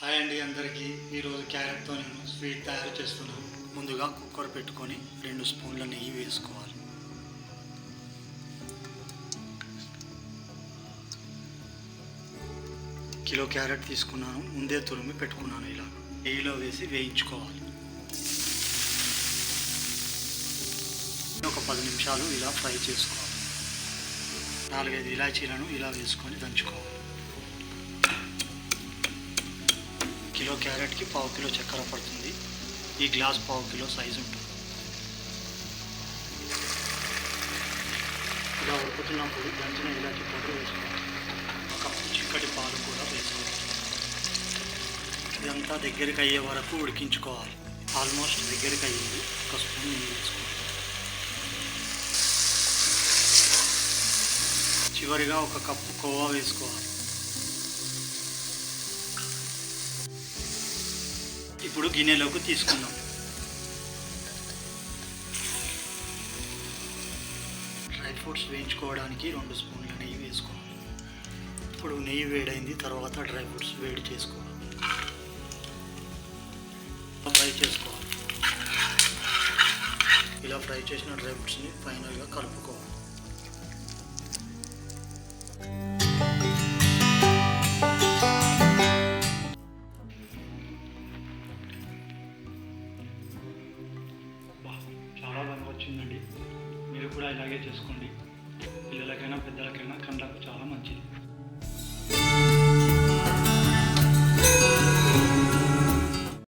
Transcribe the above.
Hi అండి అందరికీ. ఈరోజు క్యారెట్తో నేను స్వీట్ తయారు చేస్తున్నాను. ముందుగా కుక్కర్ పెట్టుకొని 2 స్పూన్ల నెయ్యి వేసుకోవాలి. కిలో క్యారెట్ తీసుకున్నాను, ముందే తురిమి పెట్టుకున్నాను. ఇలా నెయ్యిలో వేసి వేయించుకోవాలి. ఒక 10 నిమిషాలు ఇలా ఫ్రై చేసుకోవాలి. 4-5 ఇలాచీలను ఇలా వేసుకొని దంచుకోవాలి. కిలో క్యారెట్కి 1/2 కిలో చక్కెర పడుతుంది. ఈ గ్లాస్ 1/2 కిలో సైజు ఉంటుంది. ఇలా ఉడుకుతున్నప్పుడు దంచిన ఇలాచి పౌడర్ వేసుకోవాలి. ఒక కప్పు చిక్కటి పాలు కూడా వేసుకోవాలి. ఇదంతా దగ్గరికి అయ్యే వరకు ఉడికించుకోవాలి. ఆల్మోస్ట్ దగ్గరికి అయ్యింది. 1 స్పూన్ నెయ్యి వేసుకోవాలి. చివరిగా 1 కప్పు కోవా వేసుకోవాలి. ఇప్పుడు గిన్నెలోకి తీసుకుందాం. డ్రై ఫ్రూట్స్ వేయించుకోవడానికి 2 స్పూన్ల నెయ్యి వేసుకోవాలి. ఇప్పుడు నెయ్యి వేడైంది, తర్వాత డ్రై ఫ్రూట్స్ వేడి చేసుకోవాలి. ఫ్రై చేసుకోవాలి. ఇలా ఫ్రై చేసిన డ్రై ఫ్రూట్స్ని ఫైనల్గా కలుపుకోవాలి. చాలా బాగా వచ్చిందండి. మీరు కూడా ఇలాగే చేసుకోండి. పిల్లలకైనా పెద్దలకైనా కళ్ళకు చాలా మంచిది.